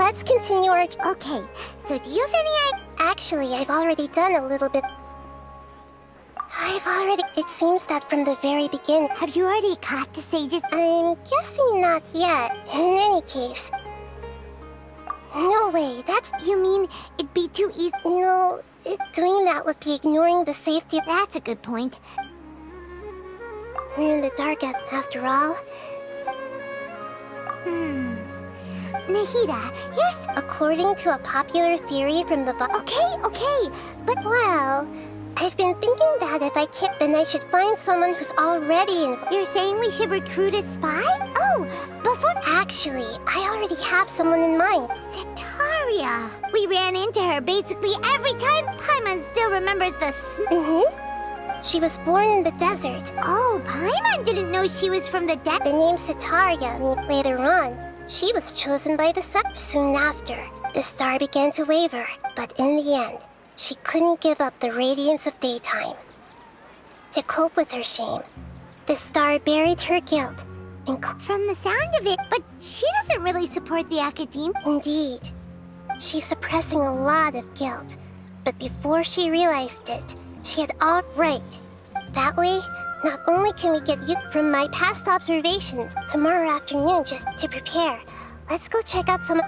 let's continue our... Okay, so do you have any Actually, I've already done a little bit. It seems that from the very beginning... Have you already caught the sages? I'm guessing not yet. In any case... No way, that's... You mean it'd be too easy? No, doing that would be ignoring the safety... That's a good point. We're in the dark after all. Nahida, here's... According to a popular theory from the... Okay, but... Well, I've been thinking that if I can't, then I should find someone who's already in... You're saying we should recruit a spy? Oh, before... Actually, I already have someone in mind. Setaria. We ran into her basically every time. Paimon still remembers the She was born in the desert. Oh, Paimon didn't know she was from the desert. The name Setaria, later on, she was chosen by the sun. Soon after, the star began to waver, but in the end, she couldn't give up the radiance of daytime. To cope with her shame, the star buried her guilt and... From the sound of it, but she doesn't really support the Academe. Indeed. She's suppressing a lot of guilt, but before she realized it, she had all right. That way, not only can we get you from my past observations tomorrow afternoon just to prepare, let's go check out some...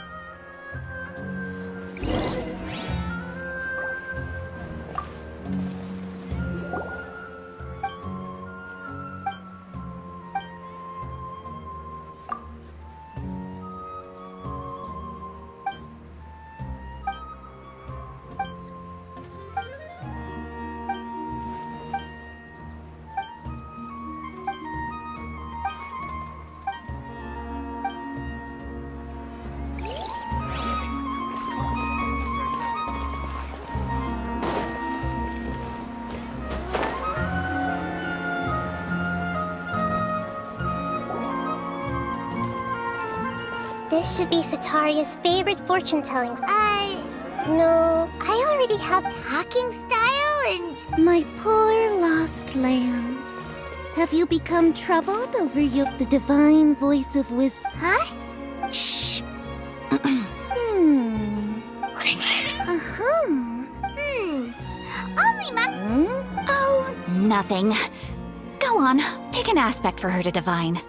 This should be Setaria's favorite fortune-tellings. No, I already have Talking style and... My poor lost lambs. Have you become troubled over the divine voice of wisdom? Huh? Shh. Only Oh, nothing. Go on, pick an aspect for her to divine.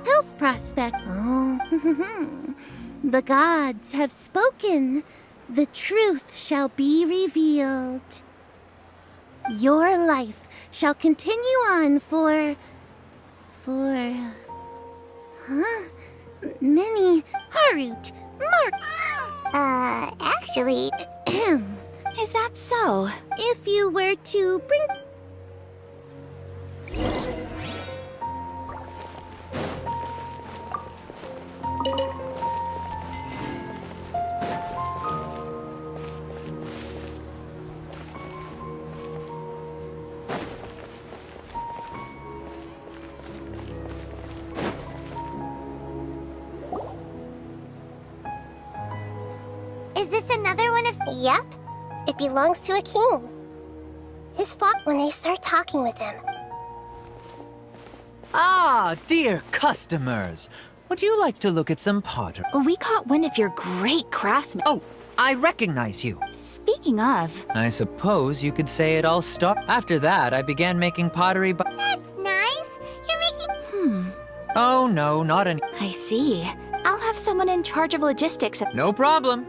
Health prospect. Oh, the gods have spoken. The truth shall be revealed. Your life shall continue on for... many Harut, actually... Is that so? If you were to bring... Is this another one of... Yep. It belongs to a king. His fault when I start talking with him. Ah, dear customers. Would you like to look at some pottery? We caught wind of your great craftsman. Oh, I recognize you. Speaking of... I suppose you could say it all started. After that, I began making pottery by... That's nice. You're making... Oh, no, not any... I see. I'll have someone in charge of logistics. No problem.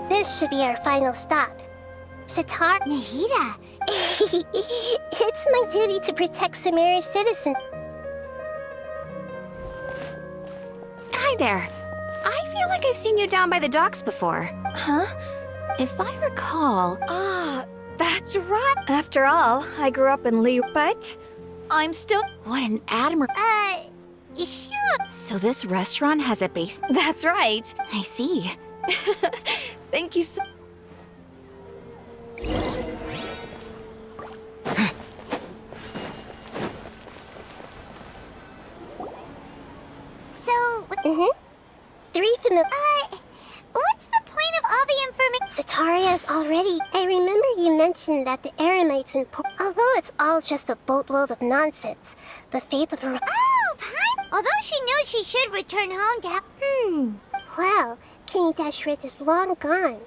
This should be our final stop. Setar... Nahida. It's my duty to protect Samira's citizens. Hi there. I feel like I've seen you down by the docks before. Huh? If I recall... Ah, that's right. After all, I grew up in Lee, but I'm still... What an admirable... Sure. So this restaurant has a base... That's right. I see. Thank you so... So... Three familiar... what's the point of all the information? Cetaria's already... I remember you mentioned that the Eremites in although it's all just a boatload of nonsense, the faith of her... Oh, Paimon! Although she knew she should return home to... Well, King Deshret is long gone.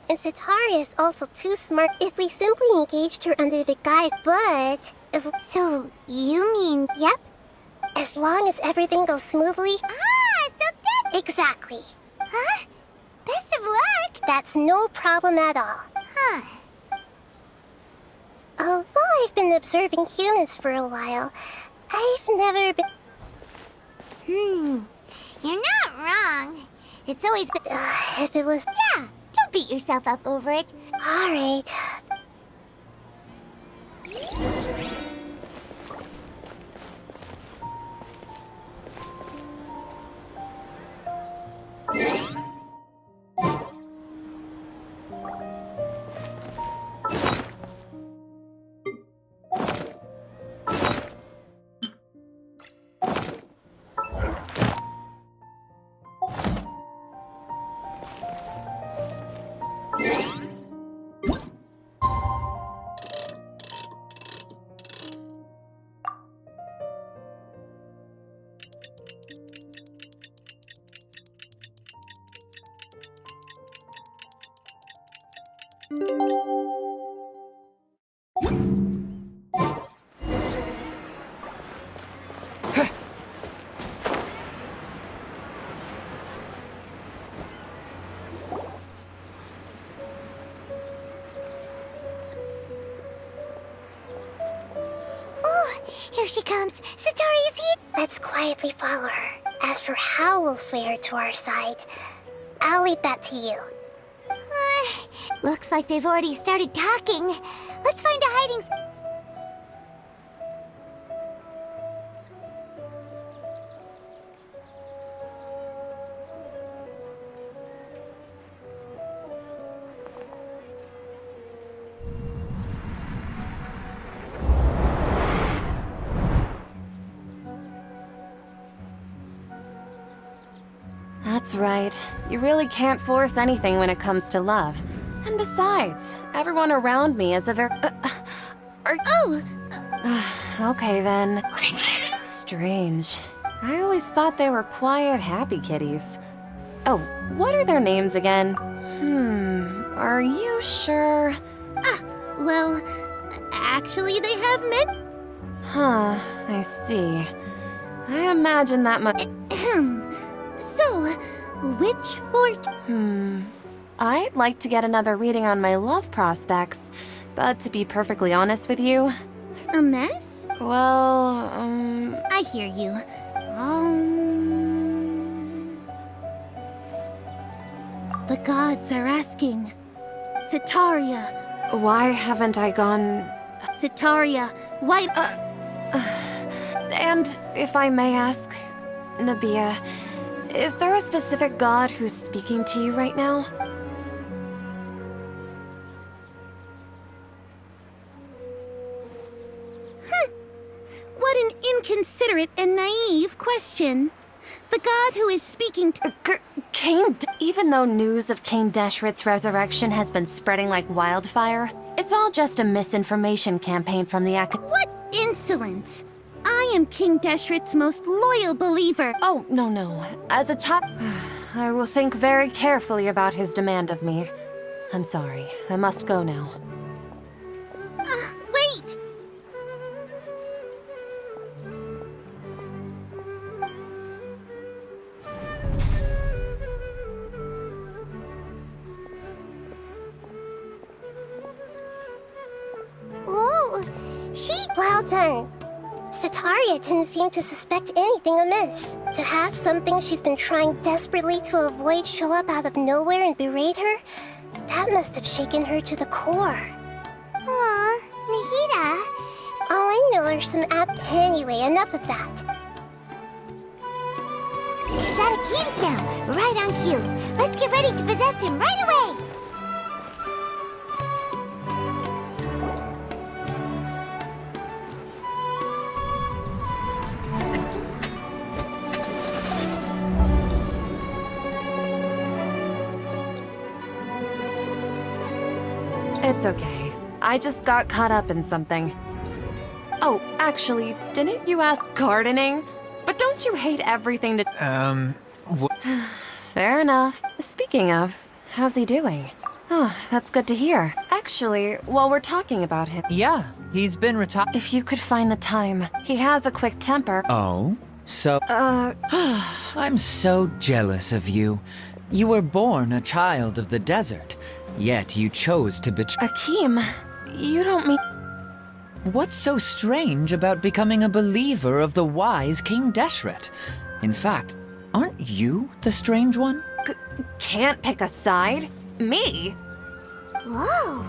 And Cetaria is also too smart if we simply engaged her under the guise, but... So, you mean... Yep. As long as everything goes smoothly... Ah, so good! Exactly. Huh? Best of luck! That's no problem at all. Huh. Although I've been observing humans for a while, I've never been... You're not wrong. It's always been... if it was... Yeah, don't beat yourself up over it. Alright. Here she comes. Cetaria's here. Let's quietly follow her. As for how we'll sway her to our side, I'll leave that to you. Looks like they've already started talking. Let's find a hiding spot. That's right. You really can't force anything when it comes to love. And besides, everyone around me is a very... okay then. Strange. I always thought they were quiet, happy kitties. Oh, what are their names again? Are you sure? Well, actually they have met. Huh, I see. I imagine that much... So, which fork? I'd like to get another reading on my love prospects, but to be perfectly honest with you... A mess? Well, I hear you. The gods are asking. Cetaria. Why haven't I gone... Cetaria, why... And if I may ask, Nabia, is there a specific god who's speaking to you right now? What an inconsiderate and naive question. The god who is speaking to... Even though news of King Deshret's resurrection has been spreading like wildfire, it's all just a misinformation campaign from the What insolence! I am King Deshret's most loyal believer. Oh, no. As a child... I will think very carefully about his demand of me. I'm sorry. I must go now. Wait! Ooh, Well done. Cetaria didn't seem to suspect anything amiss. To have something she's been trying desperately to avoid show up out of nowhere and berate her, that must have shaken her to the core. Aw, Nahida. All I know are some Anyway, enough of that. He's out of games now. Right on cue. Let's get ready to possess him right away. It's okay. I just got caught up in something. Oh, actually, didn't you ask gardening? But don't you hate everything to— Fair enough. Speaking of, how's he doing? Oh, that's good to hear. Actually, while we're talking about him, Yeah, he's been retired. if you could find the time, he has a quick temper. Oh? So. I'm so jealous of you. You were born a child of the desert, yet you chose to betray. Akeem, you don't mean— What's so strange about becoming a believer of the wise King Deshret? In fact, aren't you the strange one? Can't pick a side? Me? Whoa!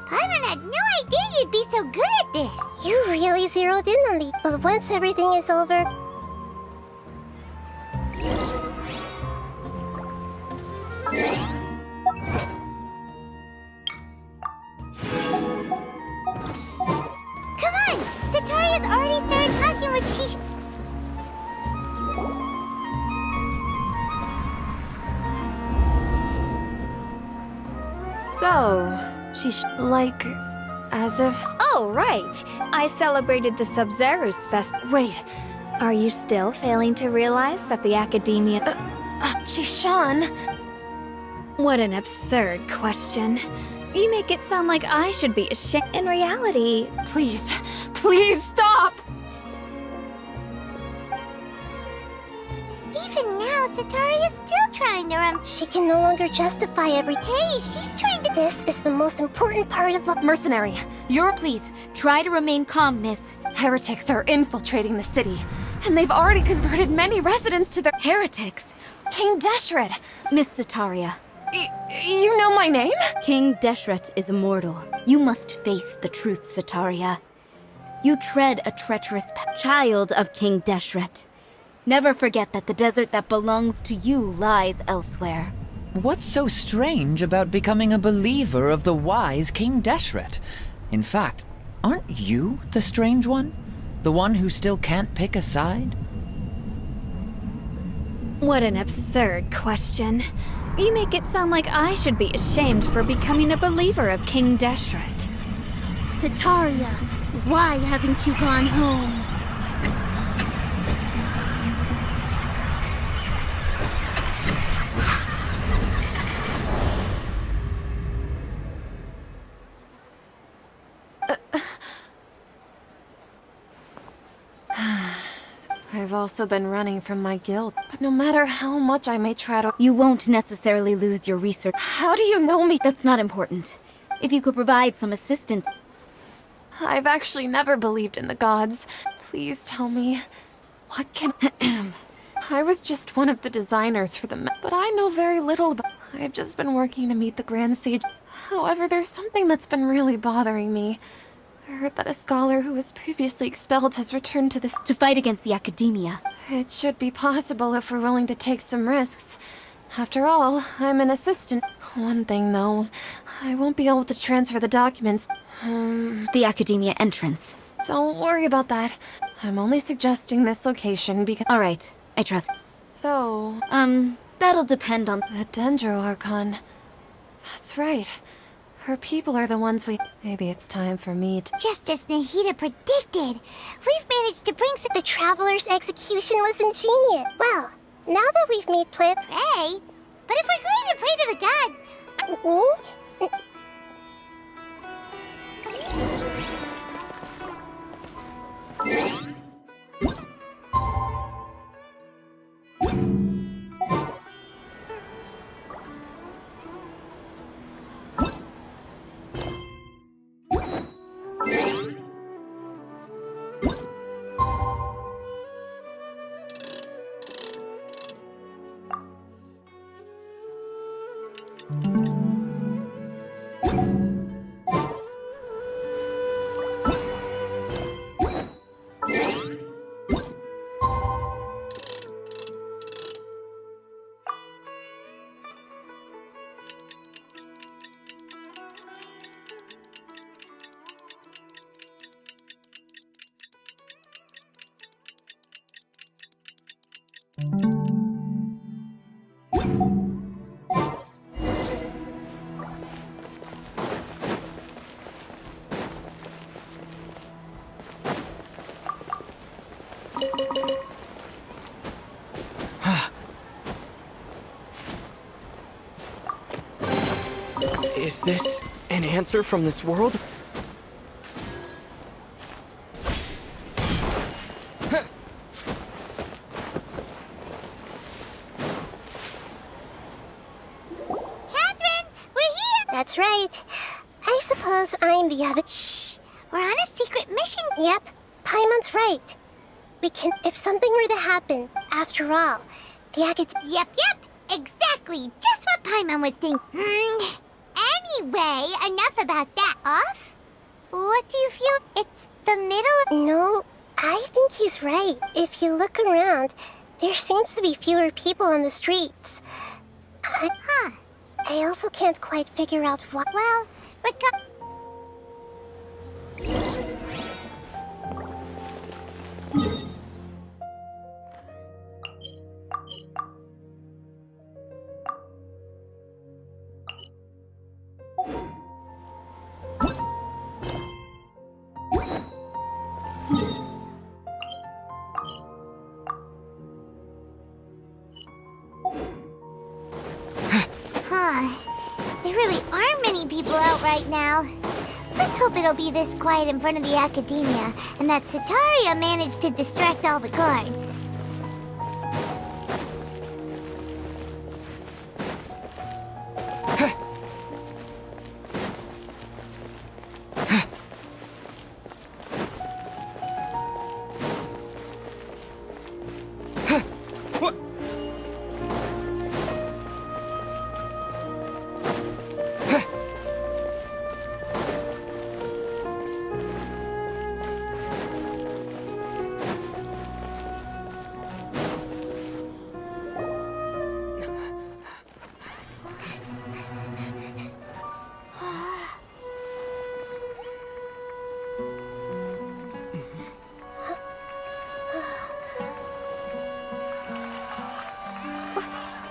Paimon had no idea you'd be so good at this! You really zeroed in on me, but once everything is over, Come on! Sataria's already started talking with Shish. So, she's like, as if— Oh, right. I celebrated the Sub-Zerus Fest. Wait, Are you still failing to realize that the Academia— Jishan? What an absurd question. You make it sound like I should be ashamed. In reality, Please, please stop! Even now, Sataria's still trying to she can no longer justify every. Hey, she's trying to— This is the most important part of all. Mercenary, please, try to remain calm, miss. Heretics are infiltrating the city, and they've already converted many residents to their— Heretics? King Deshret, Miss Sataria. You know my name? King Deshret is immortal. You must face the truth, Sataria. You tread a treacherous child of King Deshret. Never forget that the desert that belongs to you lies elsewhere. What's so strange about becoming a believer of the wise King Deshret? In fact, aren't you the strange one? The one who still can't pick a side? what an absurd question. You make it sound like I should be ashamed for becoming a believer of King Deshret. Sataria, why haven't you gone home? I've also been running from my guild, but no matter how much I may try to— You won't necessarily lose your research. How do you know me? That's not important. If you could provide some assistance. I've actually never believed in the gods. Please tell me, what can— I was just one of the designers for the but I know very little about— I've just been working to meet the Grand Sage. However, there's something that's been really bothering me. I heard that a scholar who was previously expelled has returned to this— To fight against the Academia. It should be possible if we're willing to take some risks. After all, I'm an assistant. One thing, though, I won't be able to transfer the documents. The Academia entrance. Don't worry about that. I'm only suggesting this location because— All right, I trust. So, That'll depend on— the Dendro Archon. That's right. Her people are the ones we— Maybe it's time for me to— Just as Nahida predicted, we've managed to bring some— The Traveler's execution was ingenious. Well, now that we've made plan. Pray. But if we're going to pray to the gods, Is this an answer from this world? Catherine, we're here! That's right. I suppose I'm the other. Shh! We're on a secret mission. Yep, Paimon's right. We can, if something were to happen, after all, the Yep. Exactly. Just what Paimon was thinking. Anyway, enough about that. Off? What do you feel? It's the middle. No, I think he's right. If you look around, there seems to be fewer people on the streets. Huh. I also can't quite figure out why. Well, there really aren't many people out right now. Let's hope it'll be this quiet in front of the academia, and that Sataria managed to distract all the guards.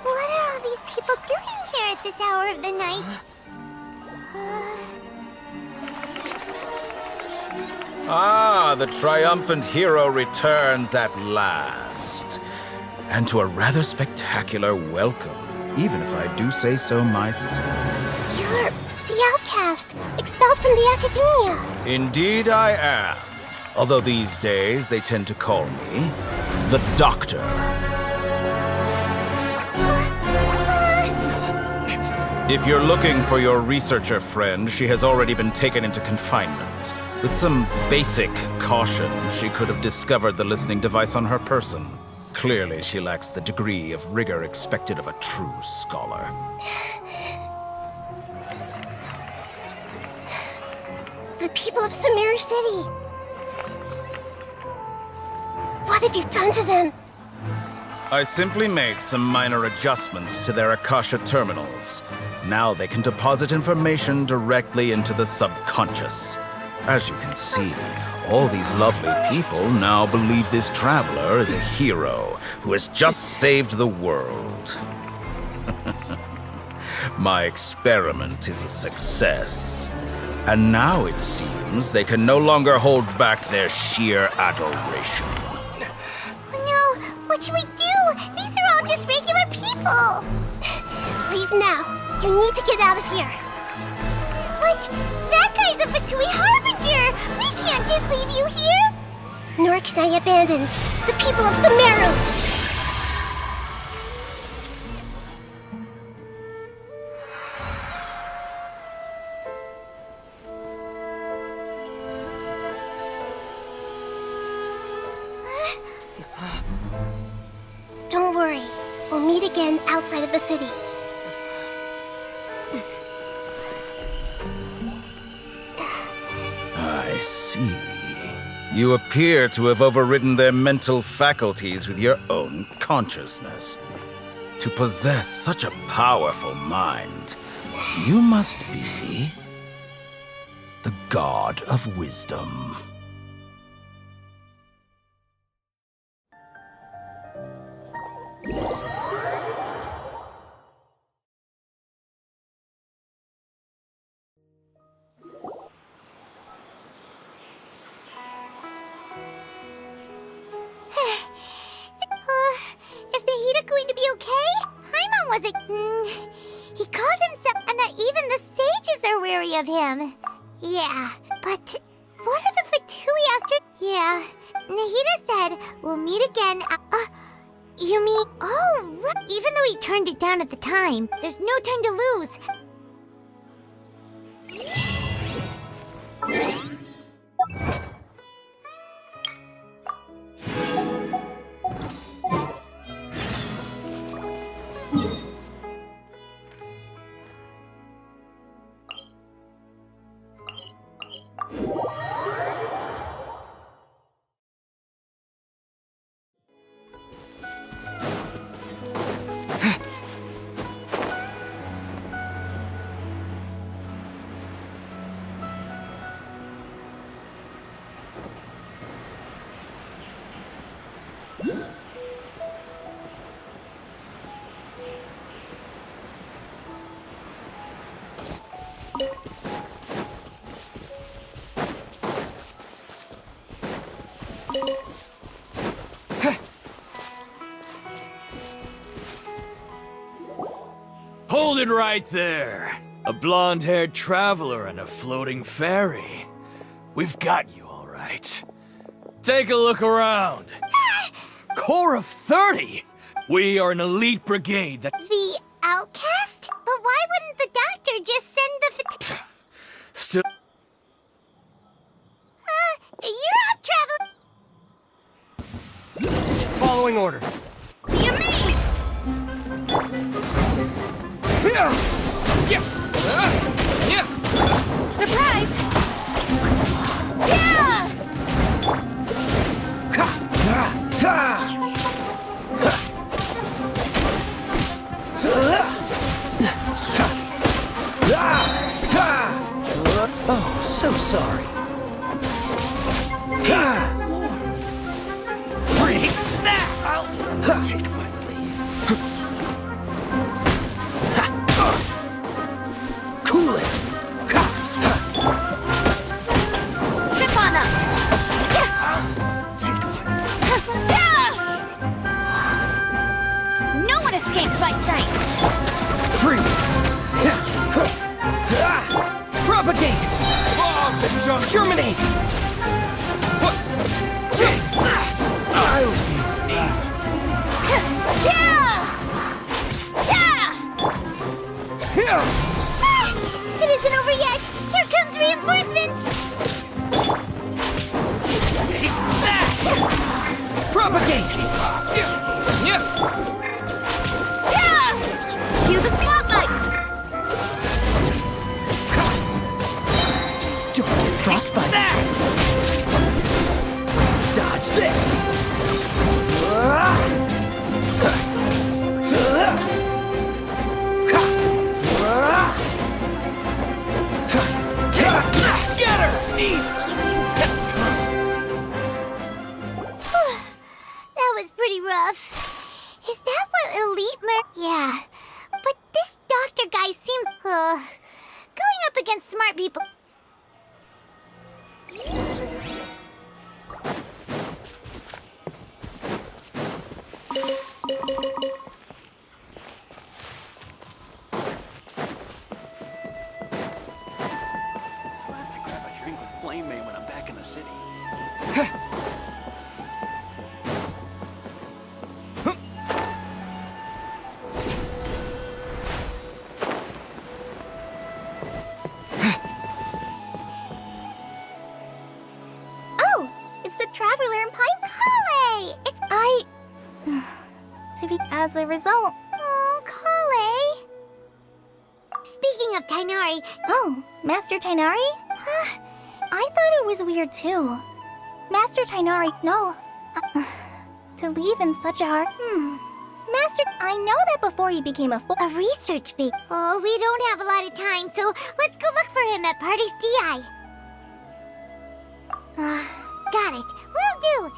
What are all these people doing here at this hour of the night? Ah, the triumphant hero returns at last. And to a rather spectacular welcome, even if I do say so myself. You're the outcast, expelled from the academia. Indeed I am. Although these days they tend to call me the Doctor. If you're looking for your researcher friend, she has already been taken into confinement. With some basic caution, she could have discovered the listening device on her person. Clearly, she lacks the degree of rigor expected of a true scholar. The people of Sumeru City. What have you done to them? I simply made some minor adjustments to their Akasha terminals. Now they can deposit information directly into the subconscious. As you can see, all these lovely people now believe this traveler is a hero who has just saved the world. My experiment is a success. And now it seems they can no longer hold back their sheer adoration. Oh no! What should we do? These are all just regular people! Leave now. You need to get out of here. But that guy's a Fatui Harbinger! We can't just leave you here! Nor can I abandon the people of Sumeru. Don't worry. We'll meet again outside of the city. I see. You appear to have overridden their mental faculties with your own consciousness. To possess such a powerful mind, you must be the god of wisdom. Is the Hida going to be okay? Paimon wasn't... He called himself... And that even the sages memory of him. Yeah, but what are the Fatui after? Yeah, Nahida said we'll meet again. You mean? Oh, right. Even though he turned it down at the time, there's no time to lose. Hold it right there. A blonde-haired traveler and a floating fairy. We've got you all right. Take a look around. Core of 30? We are an elite brigade that... The outcast? But why wouldn't the doctor just send the Still... You're up, traveler! Following orders. You mean? Surprise! Yeah! Oh, so sorry. Freeze! I'll take my leave. Cool it. Step on up! No one escapes my sight! Freeze. Propagate. Germinate. I'll It isn't over yet! Here comes reinforcements! propagate. Cue the spotlight! Don't get frostbite. Dodge this. Scatter! That was pretty rough. Is that what elite Yeah. But this doctor guy seemed... going up against smart people... I'll have to grab a drink with Flame May when I'm back in the city. Oh! It's the Traveler in Pine Kale! It's... to be... As a result... Oh, Kale! Speaking of Tainari... Oh, Master Tainari? I thought it was weird too. Master Tainari... No. To leave in such a hard... Master... I know that before he became a research bee. Oh, we don't have a lot of time, so let's go look for him at Party's DI. Got it. Will do.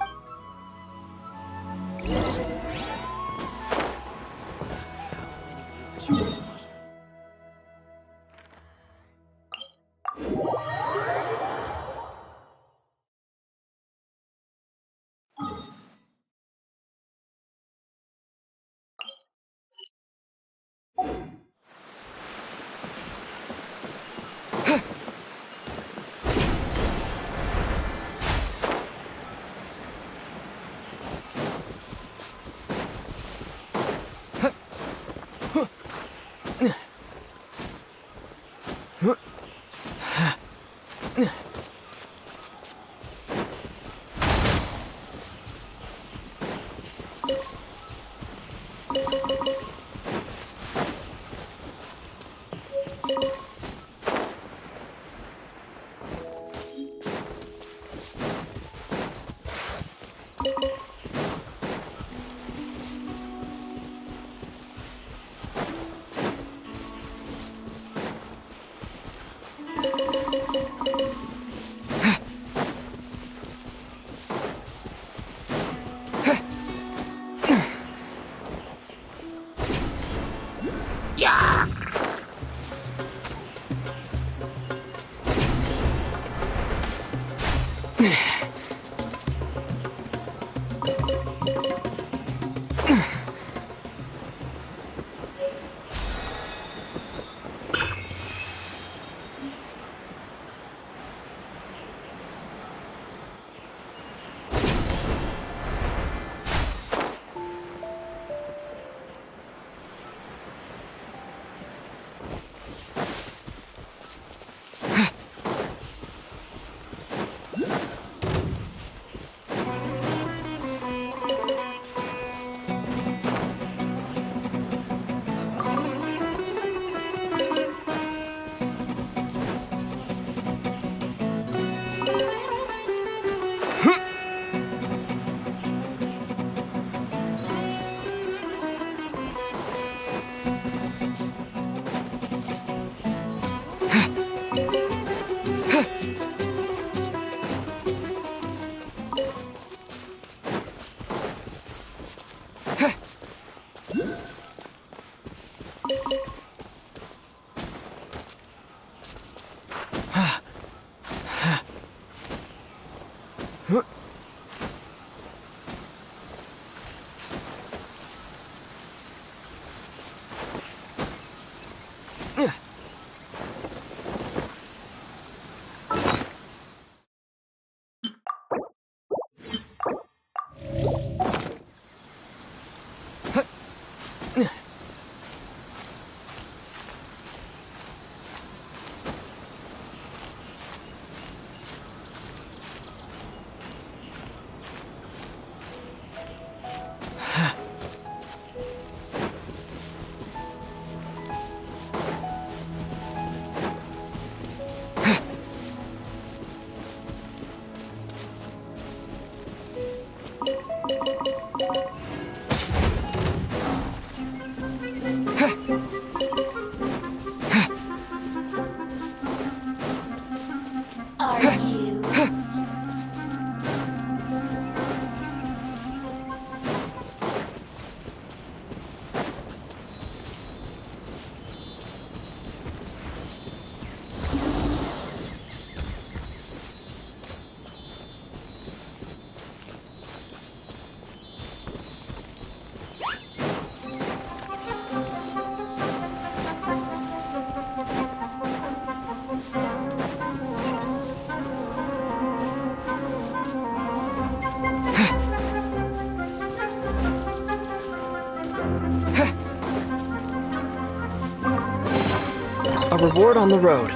A reward on the road.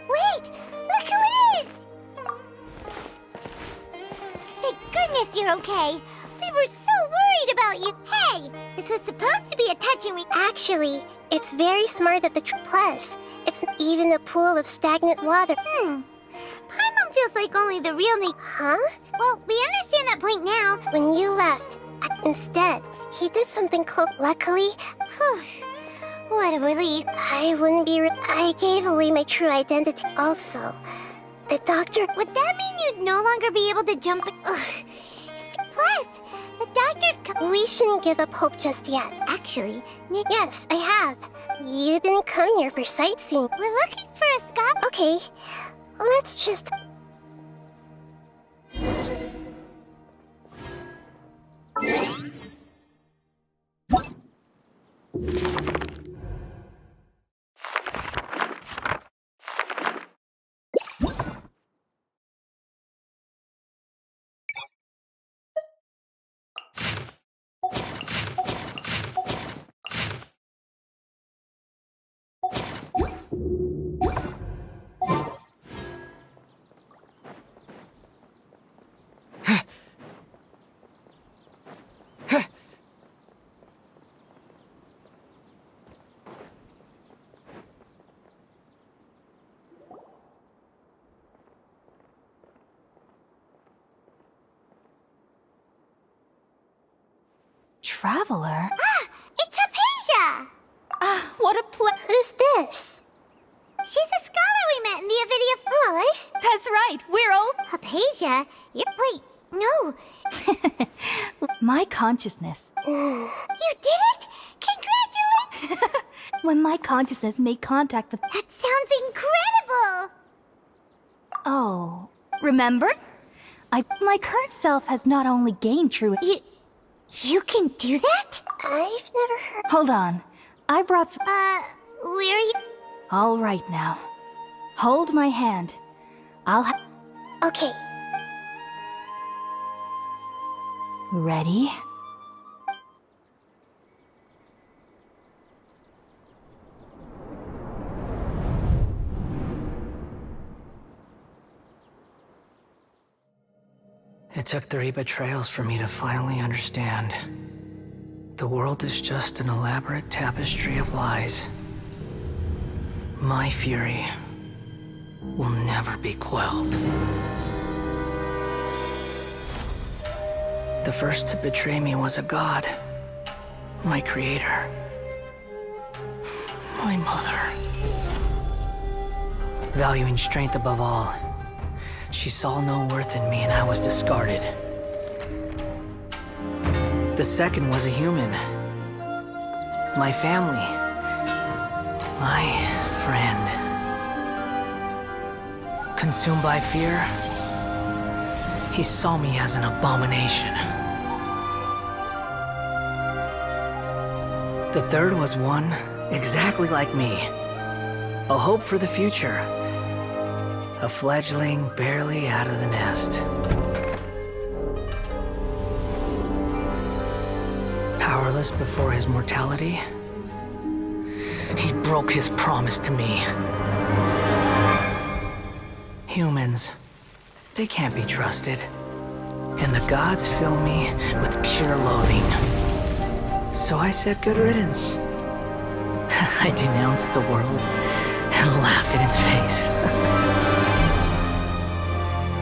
Wait! Look who it is! Thank goodness you're okay. We were so worried about you. Hey, this was supposed to be a touching Actually, it's very smart of the plus. It's even a pool of stagnant water. Paimon feels like only the real Nick. Huh? Well, we understand that point now. When you left, instead, he did something cool. Luckily, What a relief. I wouldn't be. I gave away my true identity. Also, the doctor. Would that mean you'd no longer be able to jump? Plus, the doctor's We shouldn't give up hope just yet. Actually, Nick. Yes, I have. You didn't come here for sightseeing. We're looking for a Scott. Okay, let's just. traveler? Ah, it's Hypatia! What a Who's this? She's a scholar we met in the Avidia. Oh, That's right, we're old. Hypatia? Wait, no. My consciousness. You did it? Congratulations! When my consciousness made contact with... That sounds incredible! Oh, remember? My current self has not only gained true... You can do that? I've never heard... Hold on. I brought some... where are you? All right now. Hold my hand. Okay. Ready? It took 3 betrayals for me to finally understand. The world is just an elaborate tapestry of lies. My fury will never be quelled. The first to betray me was a god. My creator. My mother. Valuing strength above all, she saw no worth in me and I was discarded. The second was a human. My family. My friend. Consumed by fear, he saw me as an abomination. The third was one exactly like me. A hope for the future. A fledgling barely out of the nest. Powerless before his mortality, he broke his promise to me. Humans, they can't be trusted. And the gods fill me with pure loathing. So I said good riddance. I denounced the world and laugh in its face.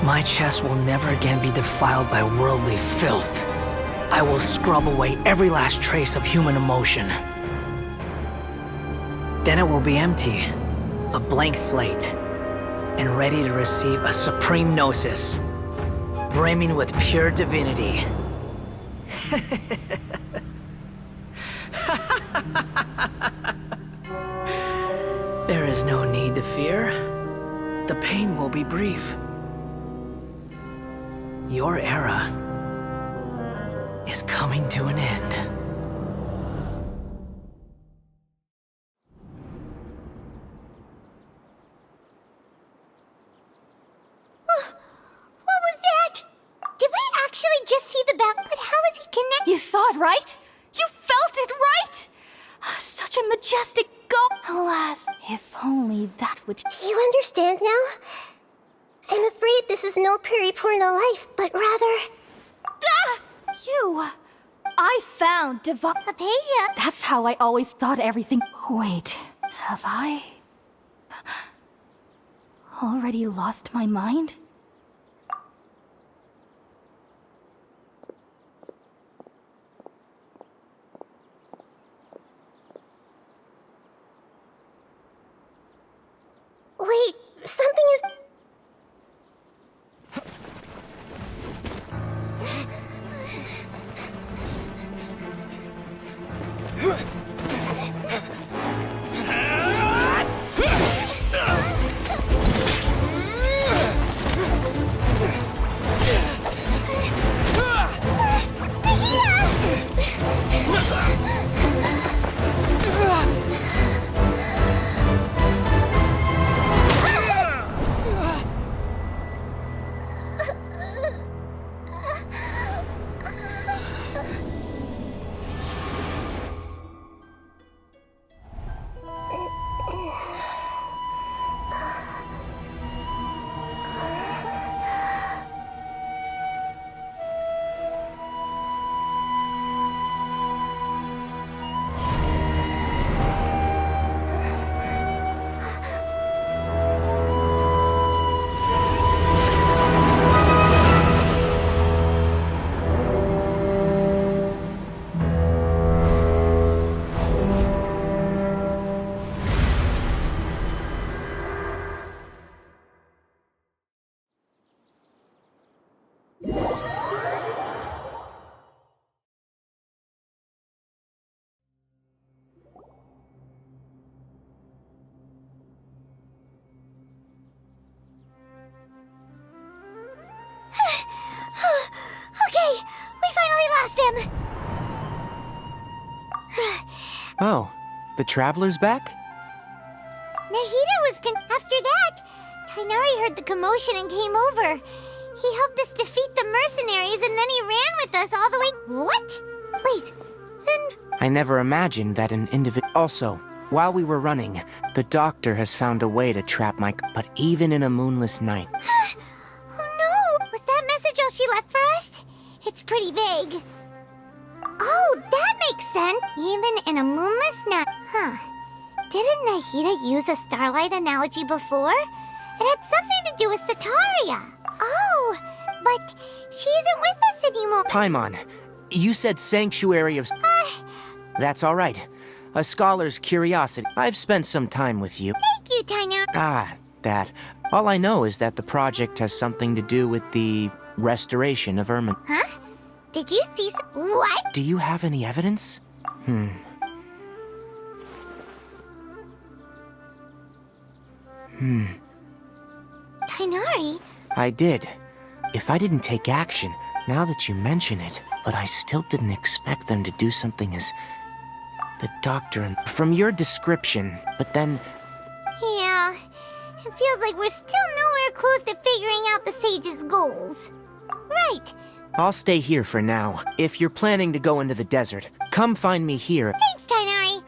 My chest will never again be defiled by worldly filth. I will scrub away every last trace of human emotion. Then it will be empty, a blank slate, and ready to receive a supreme gnosis, brimming with pure divinity. There is no need to fear. The pain will be brief. Your era is coming to an end. What was that? Did we actually just see the bell? But how is he connected? You saw it, right? You felt it, right? Such a majestic go. Alas, if only that would... Do you understand now? I'm afraid this is no periporno life, but rather... You! I found divine... Hypatia! That's how I always thought everything... Wait, have I... already lost my mind? Wait, something is... Oh, the traveler's back? Nahida was After that, Tainari heard the commotion and came over. He helped us defeat the mercenaries and then he ran with us all the way. What? Wait, then. I never imagined that an individual. Also, while we were running, the doctor has found a way to trap my. But even in a moonless night. Oh no! Was that message all she left for us? It's pretty vague. Oh, that makes sense. Even in a moonless night. Huh. Didn't Nahida use a starlight analogy before? It had something to do with Sataria. Oh, but she isn't with us anymore. Paimon, you said Sanctuary of. That's all right. A scholar's curiosity. I've spent some time with you. Thank you, Tainari. Ah, that. All I know is that the project has something to do with the restoration of Ermin. Huh? Did you see what? Do you have any evidence? Tainari? I did. If I didn't take action, now that you mention it, but I still didn't expect them to do something as... The doctor and... From your description, but then... Yeah, it feels like we're still nowhere close to figuring out the sage's goals. Right. I'll stay here for now. If you're planning to go into the desert, come find me here. Thanks, Tainari.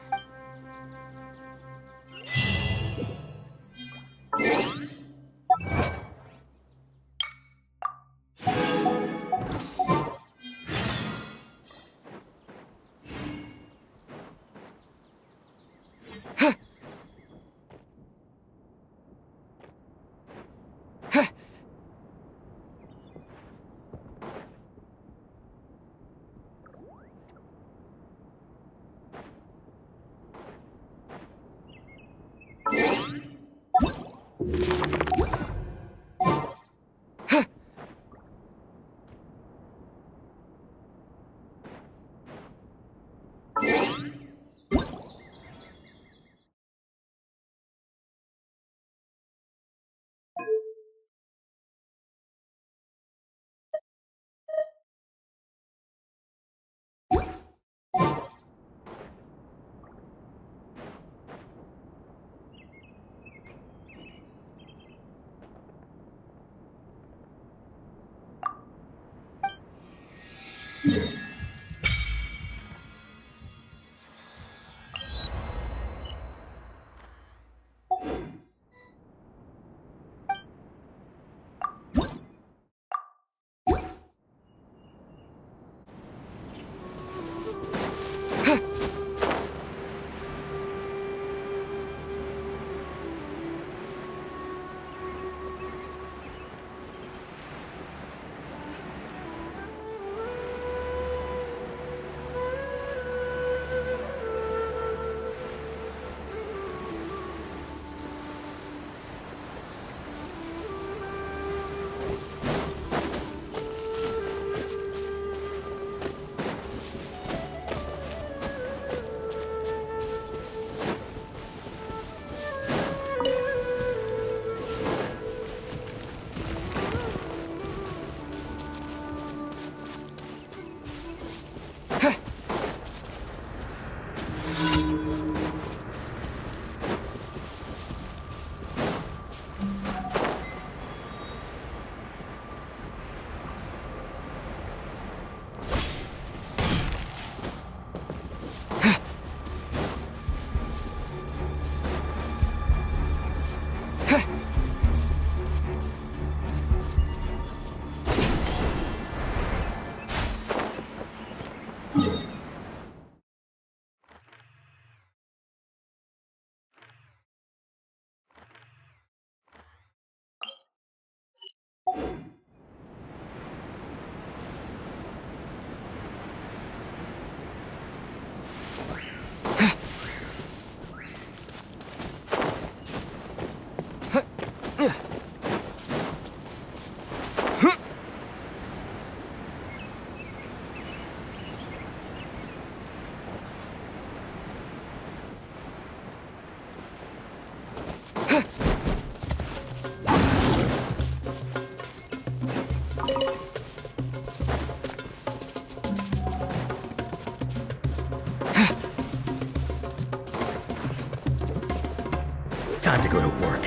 Time to go to work.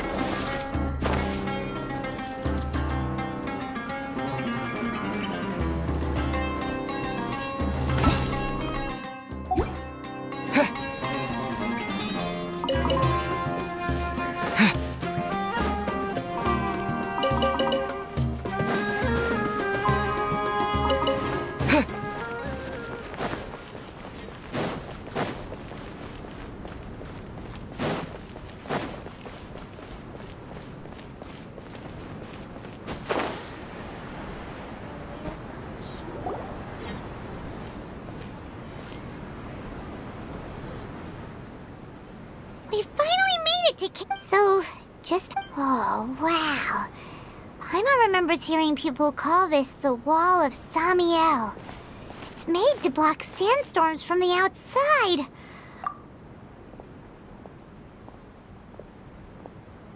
We finally made it to So, just... Oh, wow. Paimon remembers hearing people call this the Wall of Samiel. It's made to block sandstorms from the outside.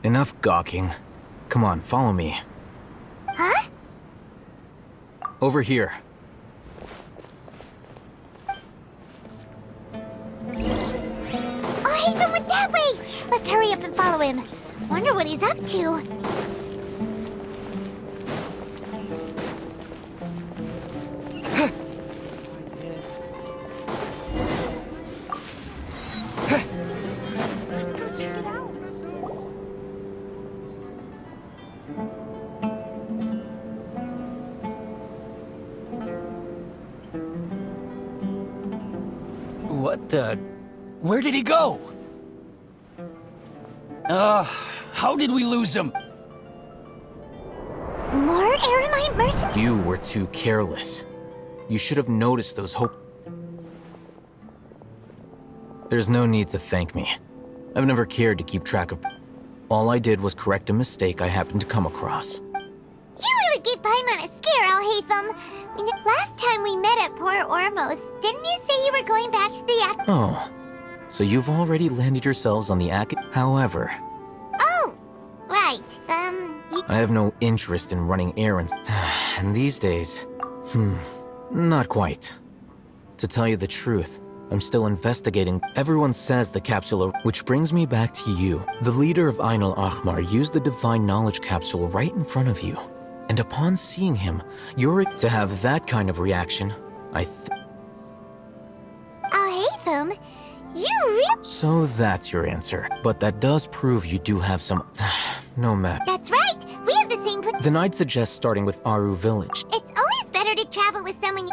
Enough gawking. Come on, follow me. Huh? Over here. Oh, Haven went that way! Let's hurry up and follow him. Wonder what he's up to. Let's go check it out. What the... Where did he go? How did we lose him? More Eremite mercy? You were too careless. You should have noticed those There's no need to thank me. I've never cared to keep track of... All I did was correct a mistake I happened to come across. You really gave Paimon a scare, Alhaitham. Last time we met at Port Ormos, didn't you say you were going back to the Oh, so you've already landed yourselves on the However... Oh, right. I have no interest in running errands. And these days... not quite. To tell you the truth, I'm still investigating. Everyone says the capsule, which brings me back to you. The leader of Ain al-Ahmar used the Divine Knowledge Capsule right in front of you. And upon seeing him, you're to have that kind of reaction. Alhaitham, you really... So that's your answer. But that does prove you do have some... no matter. That's right. We have the same... Then I'd suggest starting with Aru Village. It's always better to travel with someone...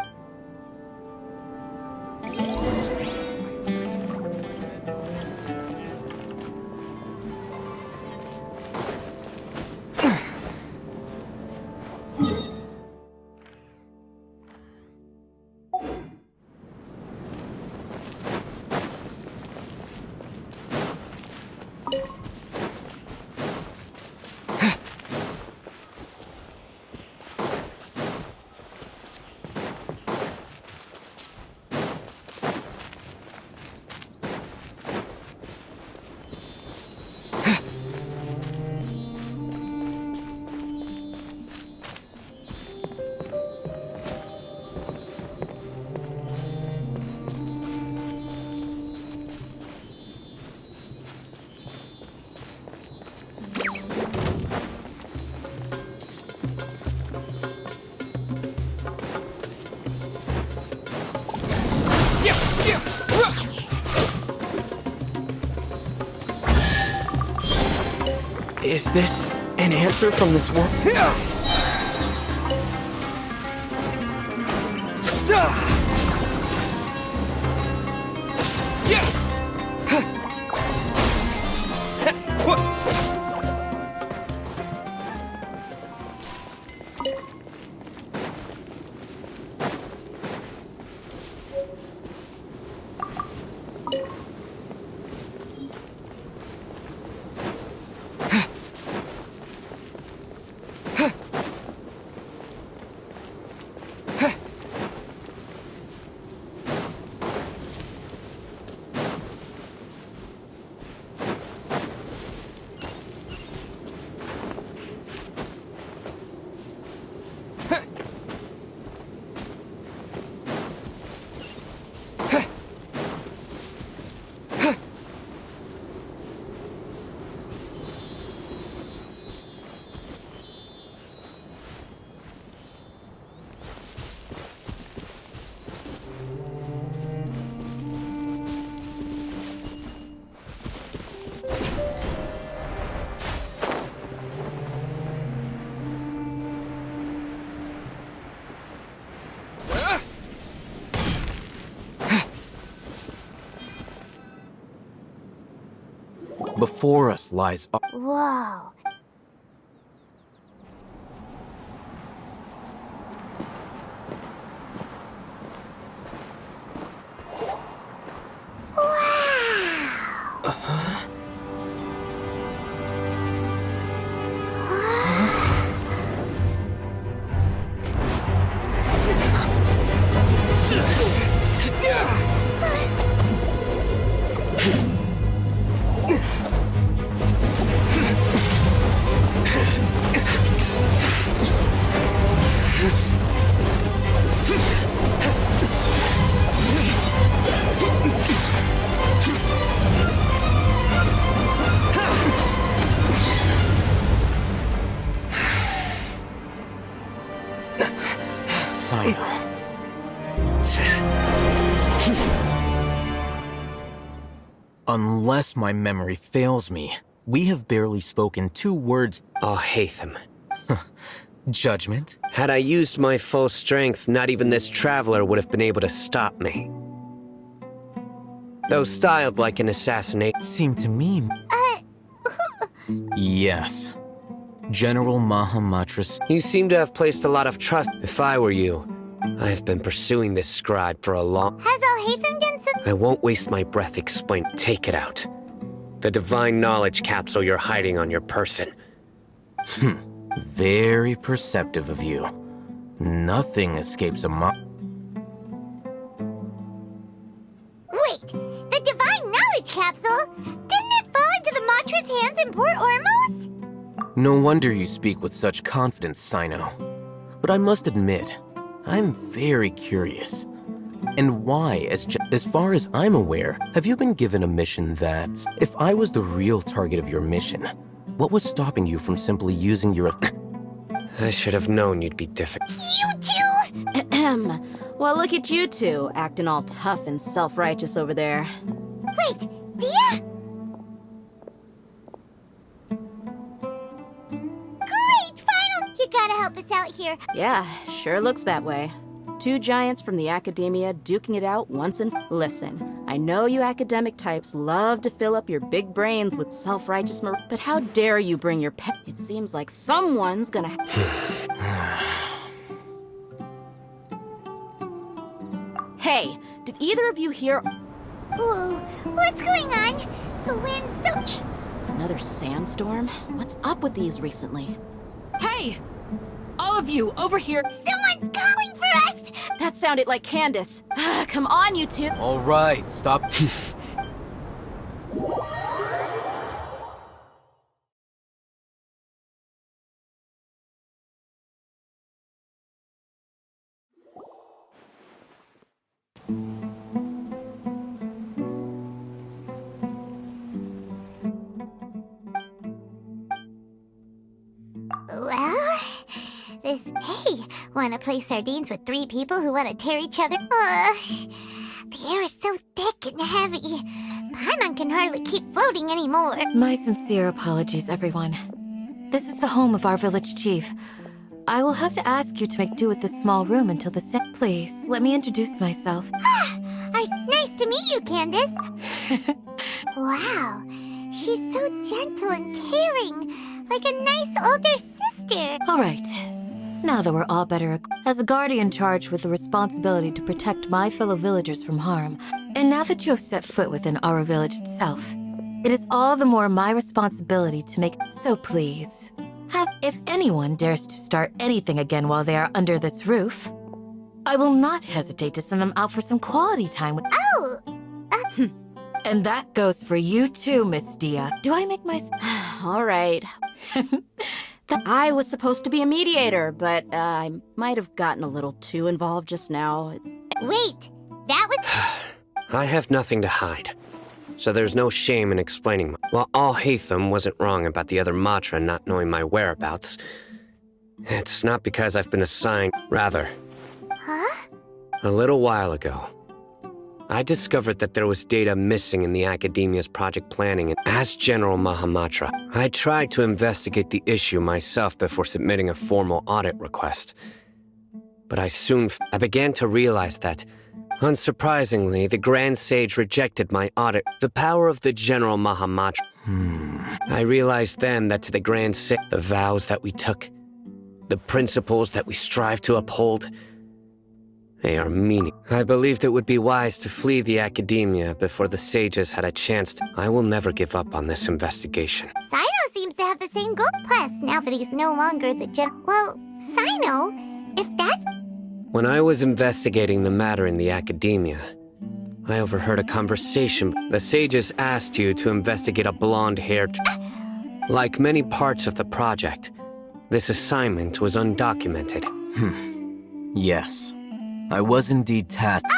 Is this an answer from this world? Before us lies... Whoa. Unless my memory fails me, we have barely spoken 2 words. Oh, Hatham. Judgment? Had I used my full strength, not even this traveler would have been able to stop me. Though styled like an assassinate, seemed to me... Yes. General Mahamatra... You seem to have placed a lot of trust. If I were you, I have been pursuing this scribe for a long... Has Al-Haytham done some... I won't waste my breath explaining. Take it out. The divine knowledge capsule you're hiding on your person. Very perceptive of you. Nothing escapes a Wait, the divine knowledge capsule? Didn't it fall into the Matra's hands in Port Ormos? No wonder you speak with such confidence, Sino. But I must admit, I'm very curious. And why, as far as I'm aware, have you been given a mission that... If I was the real target of your mission, what was stopping you from simply using your... I should have known you'd be difficult. You two! Ahem. Well, look at you two, acting all tough and self-righteous over there. Wait, Dia? Great, Final! You gotta help us out here. Yeah, sure looks that way. 2 giants from the academia duking it out once and... Listen, I know you academic types love to fill up your big brains with self-righteous but how dare you bring your pet... It seems like someone's gonna... Hey, did either of you hear... Whoa, what's going on? The wind's so... Another sandstorm? What's up with these recently? Hey! All of you, over here! Someone's calling for us! That sounded like Candace. Come on, you two! All right, stop. Well, hey, wanna play sardines with 3 people who wanna tear each other? The air is so thick and heavy. Paimon can hardly keep floating anymore. My sincere apologies, everyone. This is the home of our village chief. I will have to ask you to make do with this small room until the Please, let me introduce myself. Nice to meet you, Candace. Wow, she's so gentle and caring, like a nice older sister. All right. Now that we're all better as a guardian charged with the responsibility to protect my fellow villagers from harm, and now that you have set foot within our village itself, it is all the more my responsibility to make... So please, if anyone dares to start anything again while they are under this roof, I will not hesitate to send them out for some quality time with... Oh! And that goes for you too, Miss Dia. Do I make my... All right. I was supposed to be a mediator, but I might have gotten a little too involved just now. Wait, that was... I have nothing to hide, so there's no shame in explaining. While Al-Haytham wasn't wrong about the other Matra not knowing my whereabouts, it's not because I've been assigned. Rather, Huh? a little while ago, I discovered that there was data missing in the Academia's project planning, and as General Mahamatra, I tried to investigate the issue myself before submitting a formal audit request. But I began to realize that Unsurprisingly, the Grand Sage rejected my audit. The power of the General Mahamatra. I realized then that to the Grand Sage, the vows that we took, the principles that we strive to uphold, they are meaning. I believed it would be wise to flee the academia before the sages had a chance to. I will never give up on this investigation. Sino seems to have the same goal. Plus, now that he's no longer the Well, Sino, if that's... When I was investigating the matter in the academia, I overheard a conversation. The sages asked you to investigate a blonde-haired... Like many parts of the project, this assignment was undocumented. Yes. I was indeed tasked.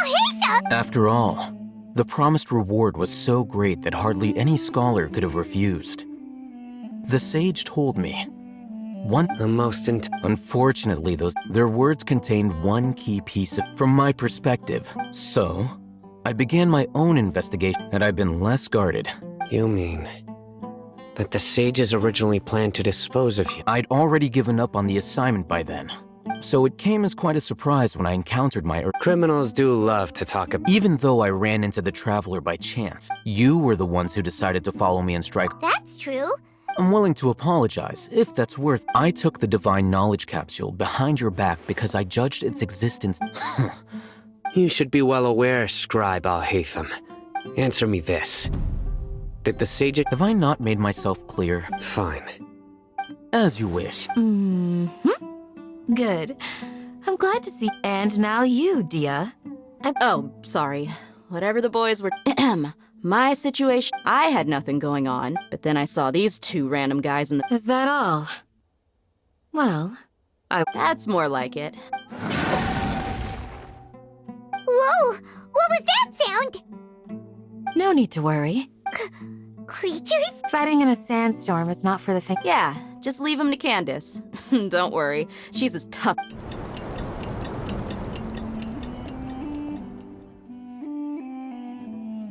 After all, the promised reward was so great that hardly any scholar could have refused. The sage told me, unfortunately, their words contained one key piece from my perspective. So, I began my own investigation, and I've been less guarded. You mean that the sages originally planned to dispose of you? I'd already given up on the assignment by then. So it came as quite a surprise when I encountered my... Criminals do love to talk about... Even though I ran into the Traveler by chance, you were the ones who decided to follow me and strike... That's true. I'm willing to apologize, if that's worth... I took the Divine Knowledge Capsule behind your back because I judged its existence... You should be well aware, Scribe Al-Haytham. Answer me this. Did the sages... Have I not made myself clear? Fine. As you wish. Good. I'm glad to see. And now you, Dia. Oh, sorry. Whatever the boys were... My situation... I had nothing going on, but then I saw these two random guys in the... Is that all? Well, That's more like it. Whoa! What was that sound? no need to worry. Creatures? Fighting in a sandstorm is not for the faint. Yeah, just leave him to Candace. Don't worry, she's as tough.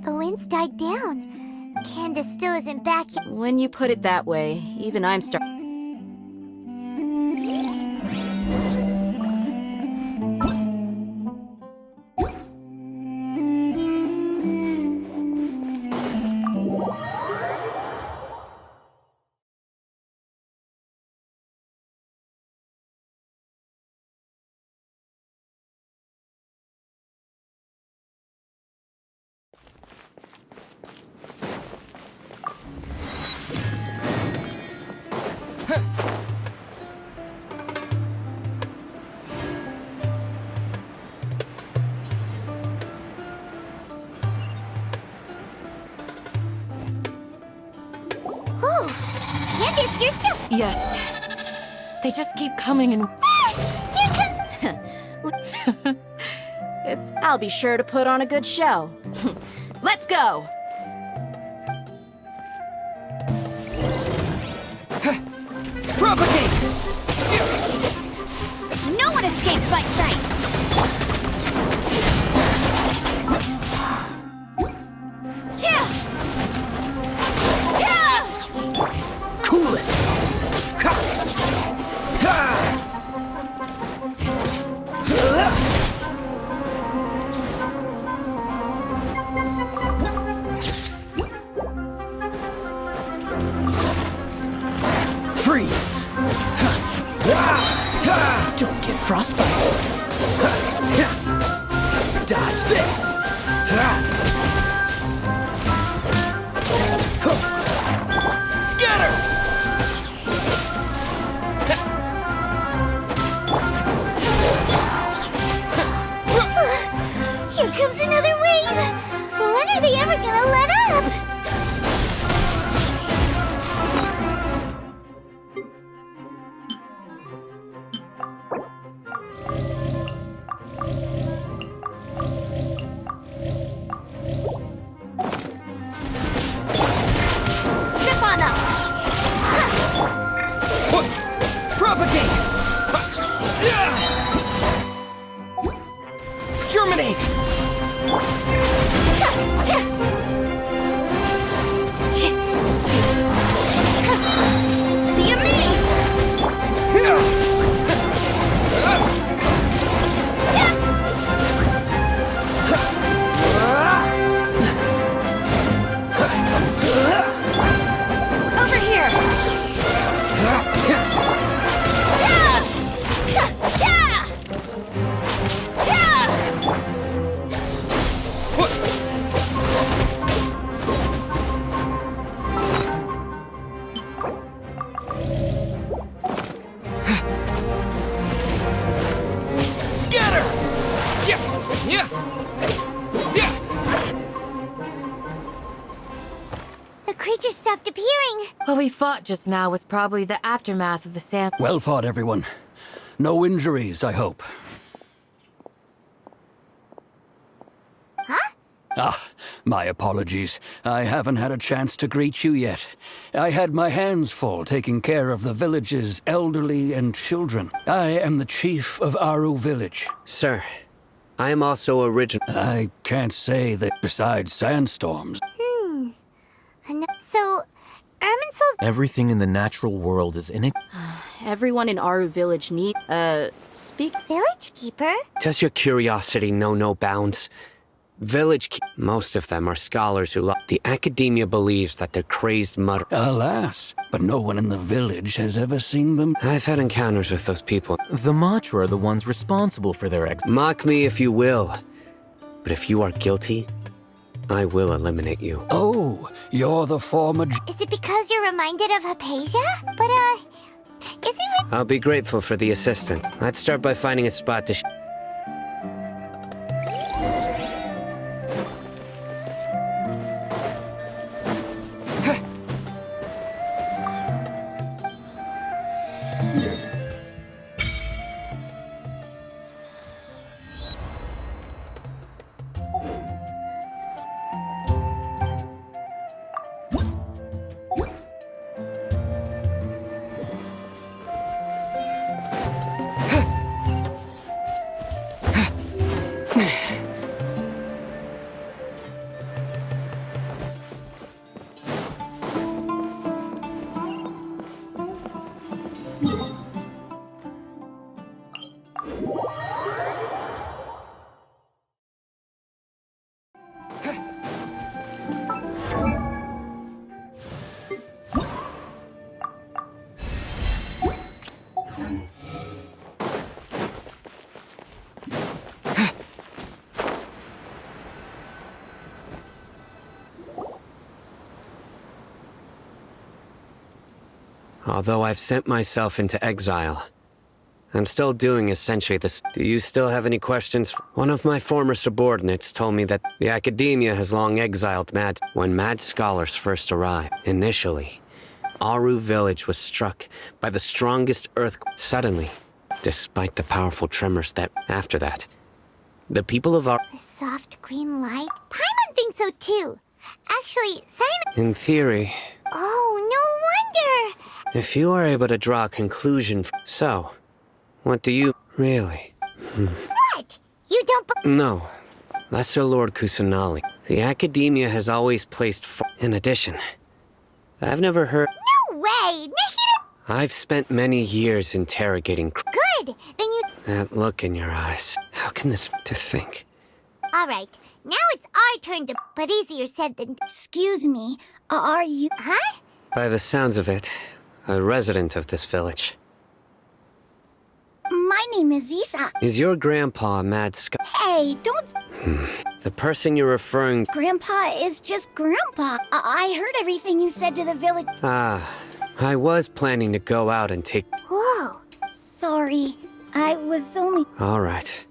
The wind's died down. Candace still isn't back yet. When you put it that way, even I'm Candace, you're still... Yes. They just keep coming and... Here comes... I'll be sure to put on a good show. Let's go! Propagate! No one escapes my sights! Cool it! Freeze! Don't get frostbite! Dodge this! Scatter! Here comes another wave! When are they ever gonna let up? Trip on up! Propagate! Germinate! Be amazed! The creature stopped appearing. What we fought just now was probably the aftermath of the sand. Well fought, everyone. No injuries, I hope. Huh? Ah, my apologies. I haven't had a chance to greet you yet. I had my hands full taking care of the village's elderly and children. I am the chief of Aru Village. Sir, I am also original. I can't say that besides sandstorms. So, Irminsul's Everything in the natural world is in it. Everyone in Aru Village speak. village keeper? Does your curiosity know no bounds? Most of them are scholars who the academia believes that they're crazed mutter. Alas, but no one in the village has ever seen them. I've had encounters with those people. The Matra are the ones responsible for their Mock me if you will, but if you are guilty, I will eliminate you. Oh, you're the former... Is it because you're reminded of Hypatia? But, is it I'll be grateful for the assistant. I'd start by finding a spot to Although I've sent myself into exile, I'm still doing essentially this. Do you still have any questions? One of my former subordinates told me that the academia has long exiled when mad scholars first arrived. Initially, Aru Village was struck by the strongest earthquake. Suddenly, despite the powerful tremors after that, the people of The soft green light? Paimon thinks so too. Actually, In theory, Oh, no wonder! if you are able to draw a conclusion so, what do you... really? What? You don't No. Lesser Lord Kusanali. The academia has always placed in addition, I've never heard... No way! Nahida! I've spent many years interrogating... Good! Then you... That look in your eyes. How can this... to think? Alright, now it's our turn to... But easier said than... Excuse me, are you... Huh? By the sounds of it, a resident of this village. My name is Isa. Is your grandpa a mad Hey, don't... The person you're referring... Grandpa is just Grandpa. I heard everything you said to the village... Ah, I was planning to go out and take... Whoa. Sorry, I was only... All right.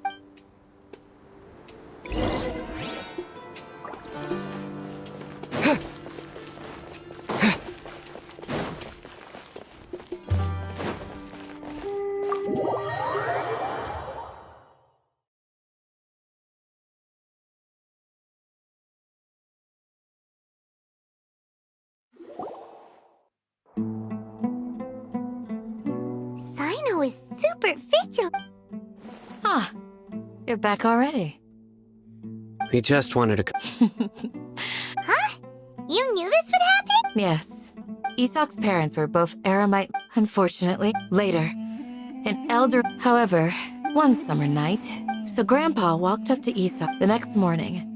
Sino is super vigilant. Ah, you're back already. We just wanted to... Huh? You knew this would happen? Yes. Isak's parents were both Aramite. Unfortunately, later, an elder... However, one summer night, so Grandpa walked up to Isak the next morning.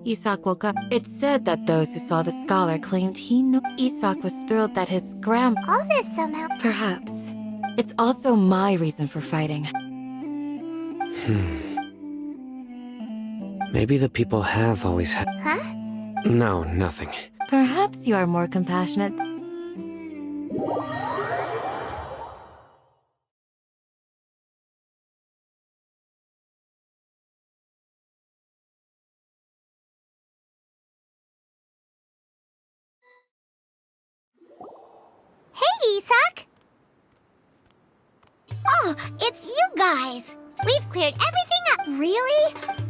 Isak woke up. It's said that those who saw the scholar claimed he knew. Isak was thrilled that his All this somehow... Perhaps. It's also my reason for fighting. Maybe the people have always had... Huh? No, nothing. Perhaps you are more compassionate it's you guys. We've cleared everything up. Really?